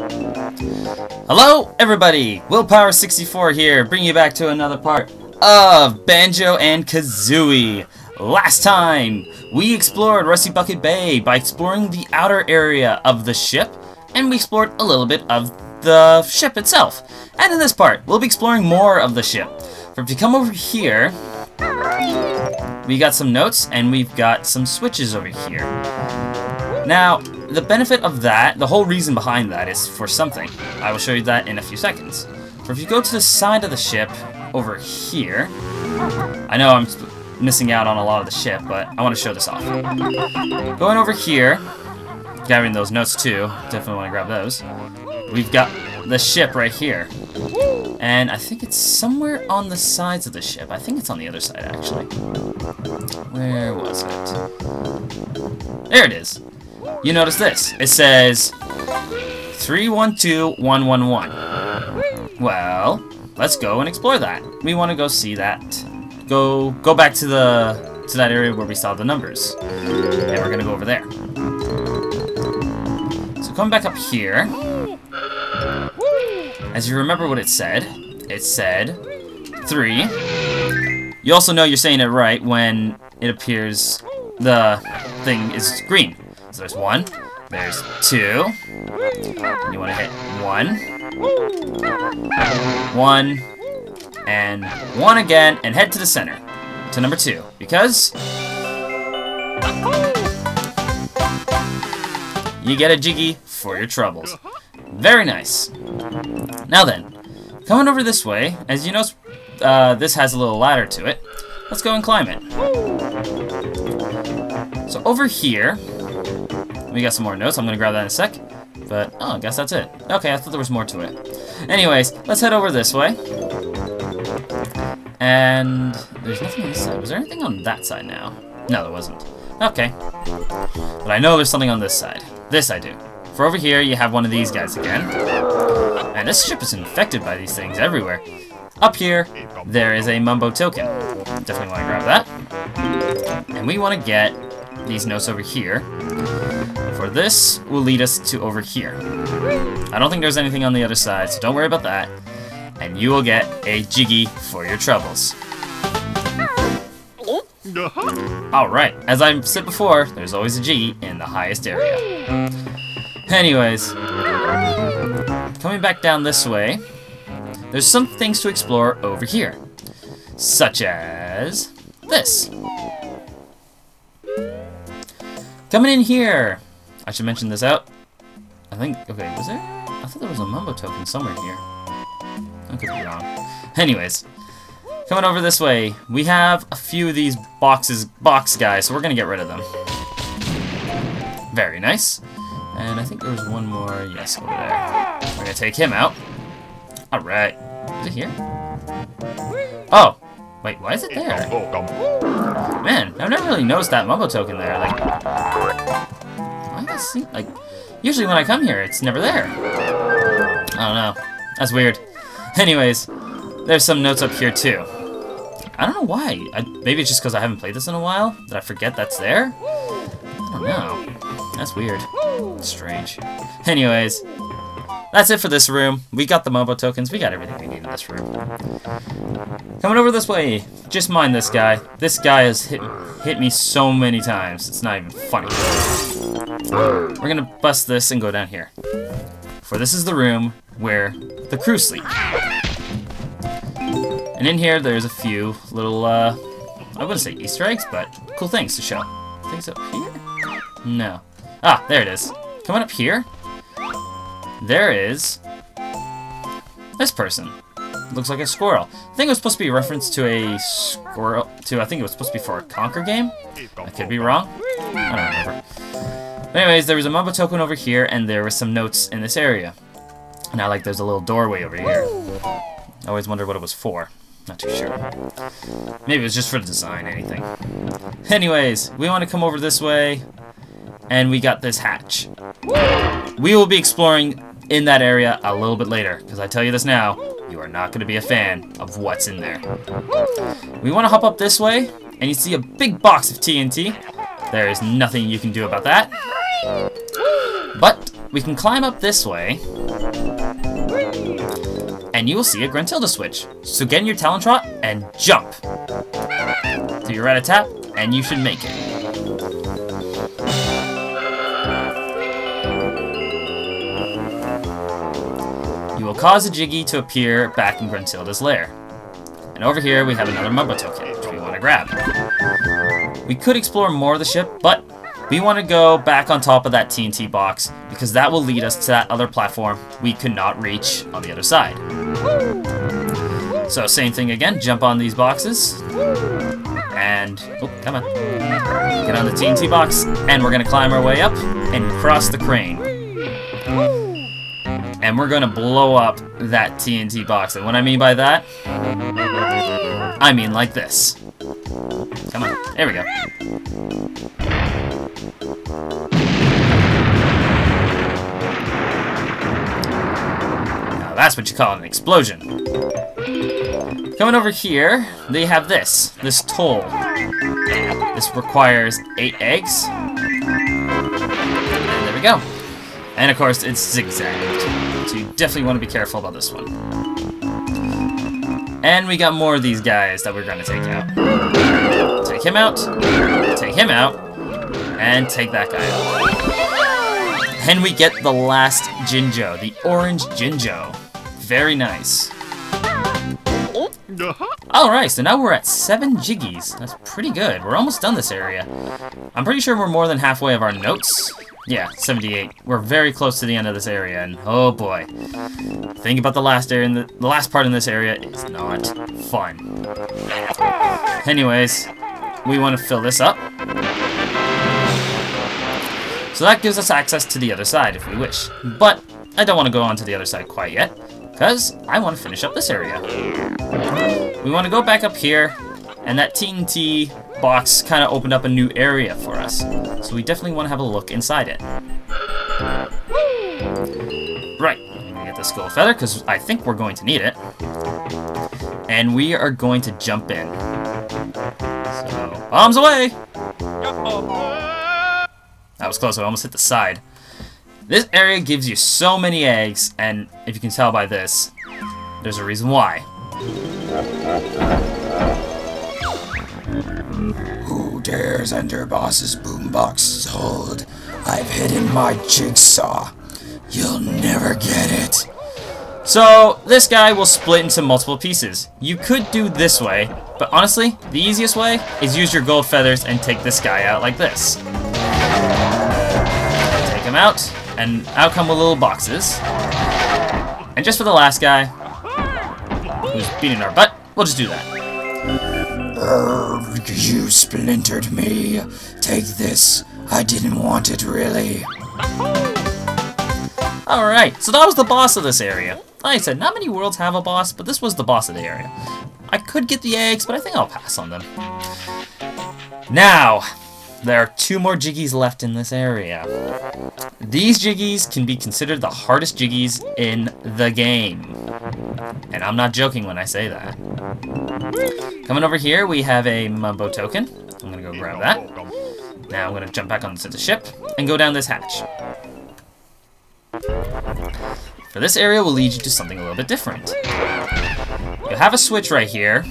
Hello, everybody! Willpower64 here, bringing you back to another part of Banjo and Kazooie. Last time, we explored Rusty Bucket Bay by exploring the outer area of the ship, and we explored a little bit of the ship itself. And in this part, we'll be exploring more of the ship. For if you come over here, we got some notes, and we've got some switches over here. Now, the benefit of that, the whole reason behind that is for something. I will show you that in a few seconds. For if you go to the side of the ship, over here, I know I'm missing out on a lot of the ship, but I want to show this off. Going over here, grabbing those notes too, definitely want to grab those. We've got the ship right here. And I think it's somewhere on the sides of the ship. I think it's on the other side, actually. Where was it? There it is. You notice this. It says 312111. Well, let's go and explore that. We want to go see that. Go back to that area where we saw the numbers. And we're gonna go over there. So coming back up here. As you remember what it said 3. You also know you're saying it right when it appears the thing is green. So there's 1, there's 2, and you want to hit 1, 1, and 1 again, and head to the center, to number 2, because you get a Jiggy for your troubles. Very nice. Now then, coming over this way, as you notice, this has a little ladder to it. Let's go and climb it. So over here, we got some more notes. I'm gonna grab that in a sec. But, oh, I guess that's it. Okay, I thought there was more to it. Anyways, let's head over this way. And there's nothing on this side. Was there anything on that side now? No, there wasn't. Okay. But I know there's something on this side. This I do. For over here, you have one of these guys again. And this ship is infected by these things everywhere. Up here, there is a Mumbo token. Definitely want to grab that. And we want to get these notes over here. For this will lead us to over here. I don't think there's anything on the other side, so don't worry about that. And you will get a Jiggy for your troubles. Alright, as I said before, there's always a Jiggy in the highest area. Anyways, coming back down this way, there's some things to explore over here. Such as this. Coming in here, I should mention this out. I think, okay, was there? I thought there was a Mumbo token somewhere here. I could be wrong. Anyways, coming over this way, we have a few of these box guys, so we're gonna get rid of them. Very nice. And I think there was one more, yes, over there. We're gonna take him out. Alright. Is it here? Oh! Wait, why is it there? Man, I've never really noticed that Mumbo token there. Like, why does it seem like usually when I come here, it's never there. I don't know. That's weird. Anyways, there's some notes up here too. I don't know why. Maybe it's just because I haven't played this in a while that I forget that's there. I don't know. That's weird. Strange. Anyways, that's it for this room. We got the Mumbo tokens. We got everything we need in this room. Coming over this way. Just mind this guy. This guy has hit me so many times. It's not even funny. We're gonna bust this and go down here. For this is the room where the crew sleep. And in here, there's a few little, I wouldn't say Easter eggs, but cool things to show. Things up here? No. Ah, there it is. Coming up here, there is this person. Looks like a squirrel. I think it was supposed to be a reference to a squirrel, I think it was supposed to be for a Conquer game. I could be wrong. I don't remember. But anyways, there was a Mumbo token over here, and there were some notes in this area. Now, like, there's a little doorway over here. I always wondered what it was for. Not too sure. Maybe it was just for the design, anything. Anyways, we want to come over this way, and we got this hatch. We will be exploring in that area a little bit later, because I tell you this now, you are not going to be a fan of what's in there. We want to hop up this way, and you see a big box of TNT. There is nothing you can do about that. But we can climb up this way, and you will see a Gruntilda switch. So get in your Talon Trot and jump. Do your rat-a-tap, and you should make it. You will cause a Jiggy to appear back in Gruntilda's lair. And over here we have another Mumbo token, which we want to grab. We could explore more of the ship, but we want to go back on top of that TNT box, because that will lead us to that other platform we could not reach on the other side. So same thing again, jump on these boxes, and, oh, come on. Get on the TNT box, and we're going to climb our way up and cross the crane. And we're going to blow up that TNT box. And what I mean by that, I mean like this. Come on, there we go. Now that's what you call an explosion. Coming over here, they have this toll. This requires 8 eggs. And there we go. And of course, it's zigzagged. So you definitely want to be careful about this one. And we got more of these guys that we're going to take out. Take him out, and take that guy out. And we get the last Jinjo, the orange Jinjo. Very nice. Alright, so now we're at 7 Jiggies. That's pretty good. We're almost done this area. I'm pretty sure we're more than halfway of our notes. Yeah, 78. We're very close to the end of this area, and oh boy. Think about the last area, the last part in this area is not fun. Anyways, we want to fill this up. So that gives us access to the other side if we wish. But I don't want to go on to the other side quite yet, because I want to finish up this area. We want to go back up here, and that TNT box kind of opened up a new area for us. So we definitely want to have a look inside it. Right, I'm going to get the skull feather, because I think we're going to need it. And we are going to jump in. So, bombs away! That was close, I almost hit the side. This area gives you so many eggs, and if you can tell by this, there's a reason why. Who dares enter boss's boombox hold? I've hidden my jigsaw. You'll never get it. So, this guy will split into multiple pieces. You could do this way, but honestly, the easiest way is use your gold feathers and take this guy out like this. Take him out, and out come the little boxes. And just for the last guy, who's beating our butt, we'll just do that. You splintered me. Take this. I didn't want it, really. Alright, so that was the boss of this area. Like I said, not many worlds have a boss, but this was the boss of the area. I could get the eggs, but I think I'll pass on them. Now, there are 2 more Jiggies left in this area. These Jiggies can be considered the hardest Jiggies in the game. And I'm not joking when I say that. Coming over here, we have a Mumbo token. I'm going to go grab that. Now I'm going to jump back onto the ship and go down this hatch. For this area will lead you to something a little bit different. You have a switch right here.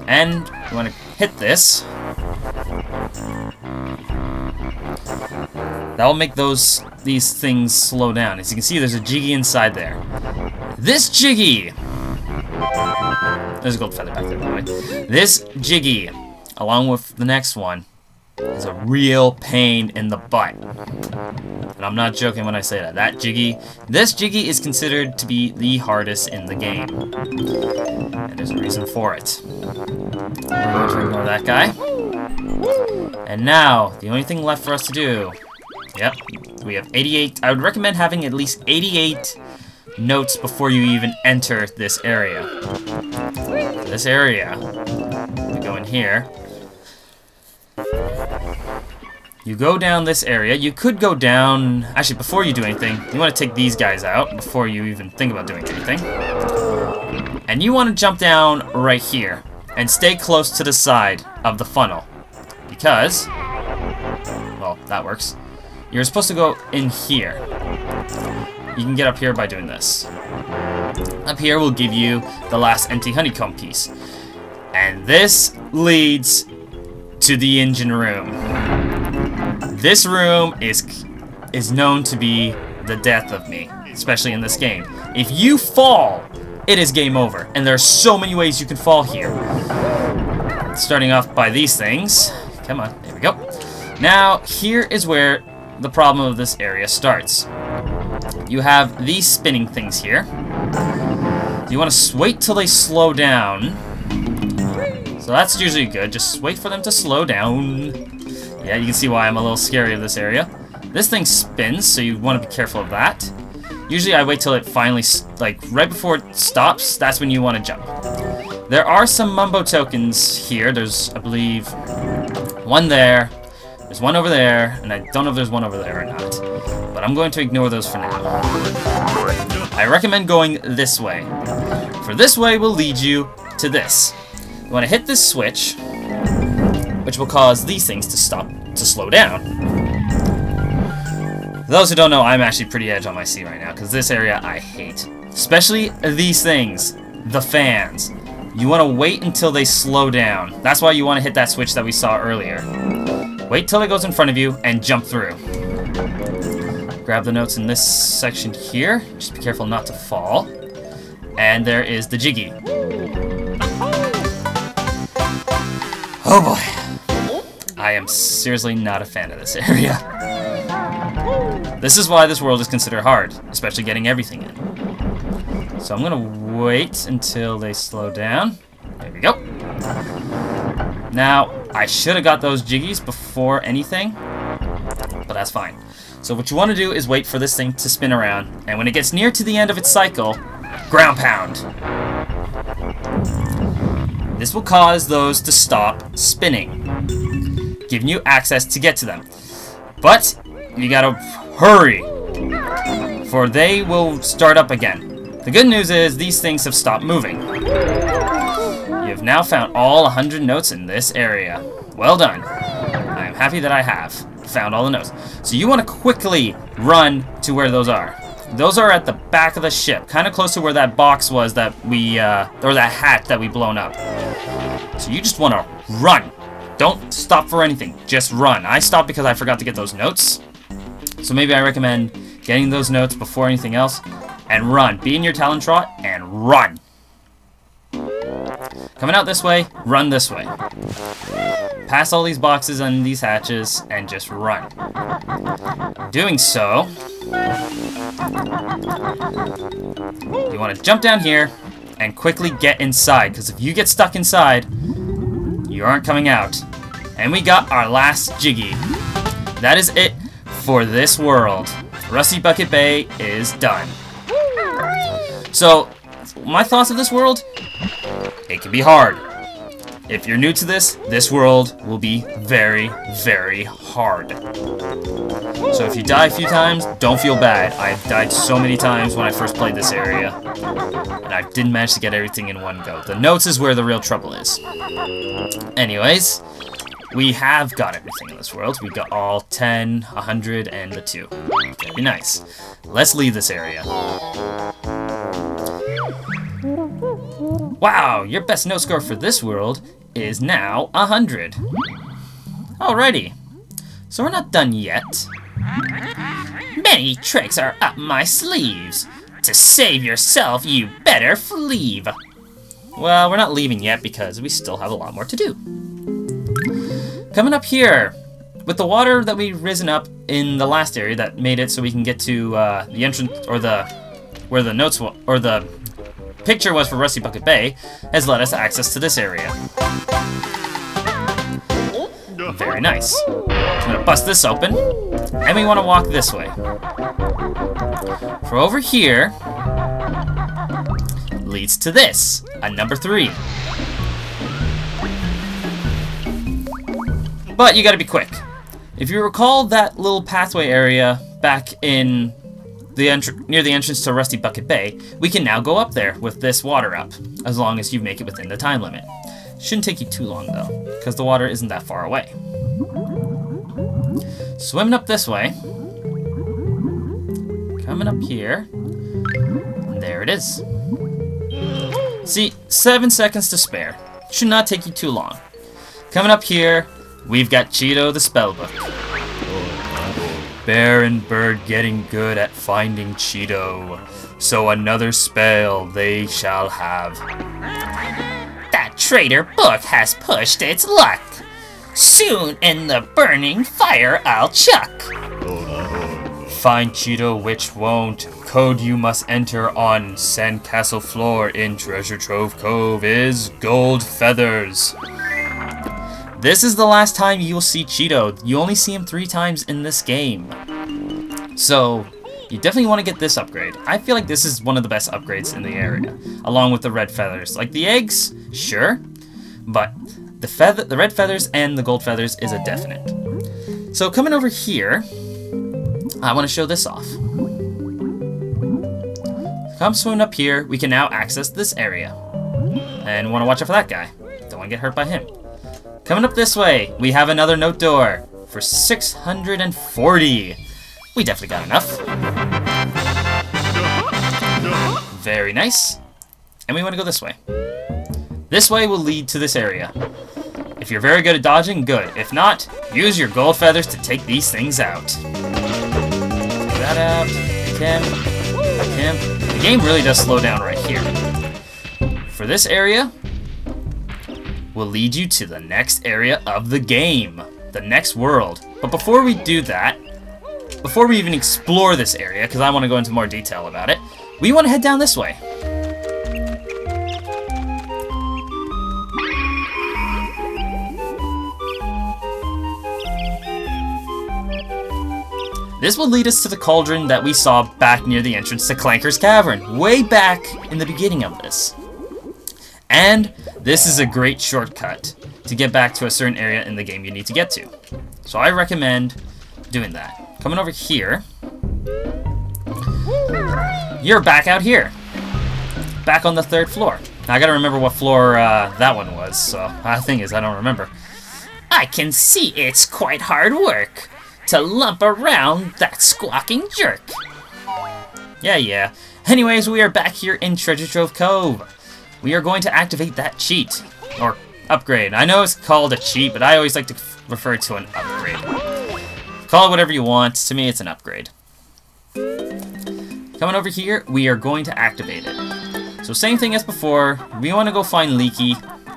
And you want to hit this. That will make these things slow down. As you can see, there's a Jiggy inside there. This Jiggy! There's a gold feather back there, by the way. This Jiggy, along with the next one, is a real pain in the butt. And I'm not joking when I say that. This Jiggy is considered to be the hardest in the game. And there's a reason for it. We're going to ignore that guy. And now, the only thing left for us to do, yep, we have 88. I would recommend having at least 88 notes before you even enter this area. This area, we go in here. You go down this area. You could go down... Actually, before you do anything, you want to take these guys out before you even think about doing anything. And you want to jump down right here and stay close to the side of the funnel. Because... well, that works. You're supposed to go in here. you can get up here by doing this. Up here will give you the last empty honeycomb piece. And this leads to the engine room. This room is known to be the death of me, especially in this game. If you fall, it is game over. And there are so many ways you can fall here. Starting off by these things. Come on, there we go. Now, here is where the problem of this area starts. You have these spinning things here. You want to wait till they slow down. So that's usually good. Just wait for them to slow down. Yeah, you can see why I'm a little scary of this area. This thing spins, so you want to be careful of that. Usually I wait till it finally, like, right before it stops, that's when you want to jump. There are some Mumbo tokens here. There's, I believe, one there. There's one over there, and I don't know if there's one over there or not. But I'm going to ignore those for now. I recommend going this way. For this way will lead you to this. You want to hit this switch, which will cause these things to slow down. For those who don't know, I'm actually pretty edge on my seat right now, because this area I hate. Especially these things, the fans. You want to wait until they slow down. That's why you want to hit that switch that we saw earlier. Wait till it goes in front of you and jump through. Grab the notes in this section here. Just be careful not to fall. And there is the Jiggy. Oh boy. I am seriously not a fan of this area. This is why this world is considered hard, especially getting everything in. So I'm gonna wait until they slow down. There we go. Now, I should have got those Jiggies before anything, but that's fine. So what you want to do is wait for this thing to spin around, and when it gets near to the end of its cycle, ground pound. This will cause those to stop spinning, giving you access to get to them. But you gotta hurry, for they will start up again. The good news is these things have stopped moving. You have now found all 100 notes in this area. Well done. I am happy that I have found all the notes. So you want to quickly run to where those are. Those are at the back of the ship, kind of close to where that box was that we, or that hat that we blown up. So you just want to run. Don't stop for anything. Just run. I stopped because I forgot to get those notes. So maybe I recommend getting those notes before anything else and run. Be in your Talon Trot and run. Coming out this way, run this way. Pass all these boxes and these hatches and just run. Doing so, you want to jump down here and quickly get inside, because if you get stuck inside, you aren't coming out. And we got our last Jiggy. That is it for this world. Rusty Bucket Bay is done. So, my thoughts of this world? It can be hard. If you're new to this world will be very, very hard. So if you die a few times, don't feel bad. I've died so many times when I first played this area, and I didn't manage to get everything in one go. The notes is where the real trouble is. Anyways, we have got everything in this world. We got all 10, 100, and the 2. Very nice. Let's leave this area. Wow, your best note score for this world is now 100. Alrighty, so we're not done yet. Many tricks are up my sleeves. To save yourself, you better leave. Well, we're not leaving yet because we still have a lot more to do. Coming up here, with the water that we've risen up in the last area that made it so we can get to the entrance, or where the notes or the picture was for Rusty Bucket Bay, has led us access to this area. Very nice. I'm gonna bust this open, and we want to walk this way. For over here leads to this, a number 3. But you gotta be quick. If you recall that little pathway area back in near the entrance to Rusty Bucket Bay, we can now go up there with this water up, as long as you make it within the time limit. Shouldn't take you too long though, because the water isn't that far away. Swimming up this way, coming up here. There it is. See, 7 seconds to spare. Should not take you too long. Coming up here, we've got Cheeto the Spellbook. Bear and Bird getting good at finding Cheeto, so another spell they shall have. That traitor book has pushed its luck. Soon in the burning fire I'll chuck. Find Cheeto which won't. Code you must enter on Sandcastle floor in Treasure Trove Cove is Gold Feathers. This is the last time you will see Cheeto. You only see him 3 times in this game. So, you definitely want to get this upgrade. I feel like this is one of the best upgrades in the area, along with the red feathers. Like the eggs, sure, but the red feathers and the gold feathers is a definite. So coming over here, I want to show this off. Come swimming up here, we can now access this area. And want to watch out for that guy. Don't want to get hurt by him. Coming up this way, we have another note door for 640. We definitely got enough. Very nice. And we want to go this way. This way will lead to this area. If you're very good at dodging, good. If not, use your gold feathers to take these things out. Take that out. Him. The game really does slow down right here. For this area, will lead you to the next area of the game. The next world. But before we do that, before we even explore this area, because I want to go into more detail about it, we want to head down this way. This will lead us to the cauldron that we saw back near the entrance to Clanker's Cavern, way back in the beginning of this. And this is a great shortcut to get back to a certain area in the game you need to get to. So I recommend doing that. Coming over here, you're back out here. Back on the 3rd floor. Now I gotta remember what floor that one was, so the thing is, I don't remember. I can see it's quite hard work to lump around that squawking jerk. Yeah. Anyways, we are back here in Treasure Trove Cove. We are going to activate that cheat, or upgrade. I know it's called a cheat, but I always like to refer to an upgrade. Call it whatever you want. To me, it's an upgrade. Coming over here, we are going to activate it. So same thing as before. We want to go find Leaky,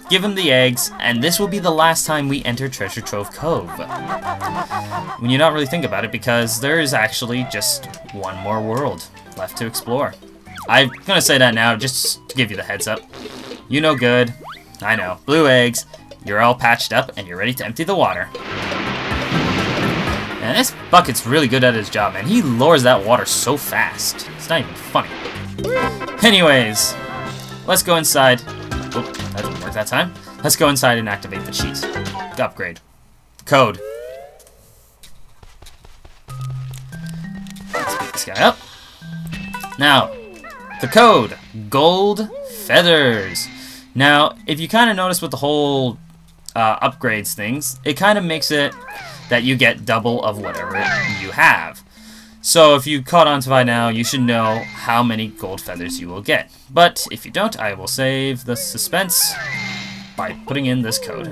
give him the eggs, and this will be the last time we enter Treasure Trove Cove. When you not really think about it, because there is actually just one more world left to explore. I'm gonna say that now just to give you the heads up. You know good. I know. Blue eggs. You're all patched up and you're ready to empty the water. And this bucket's really good at his job, man. He lowers that water so fast. It's not even funny. Anyways, let's go inside. Oh, that didn't work that time. Let's go inside and activate the cheat. The upgrade. Code. Let's pick this guy up. Now, the code. Gold Feathers. Now, if you kind of notice with the whole upgrades things, it kind of makes it that you get double of whatever you have. So if you caught on to by now, you should know how many gold feathers you will get. But if you don't, I will save the suspense by putting in this code.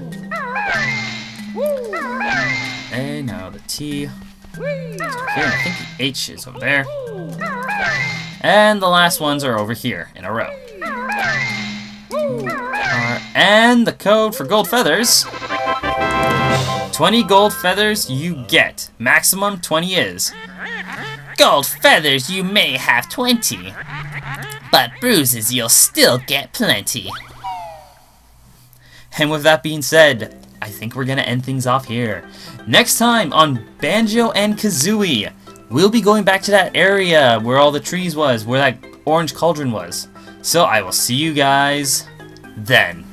And now the T is over here, and I think the H is over there. And the last ones are over here in a row. And the code for gold feathers, 20 gold feathers you get. Maximum 20 is. Gold feathers you may have 20, but bruises you'll still get plenty. And with that being said, I think we're gonna end things off here. Next time on Banjo and Kazooie, we'll be going back to that area where all the trees was, where that orange cauldron was. So I will see you guys then.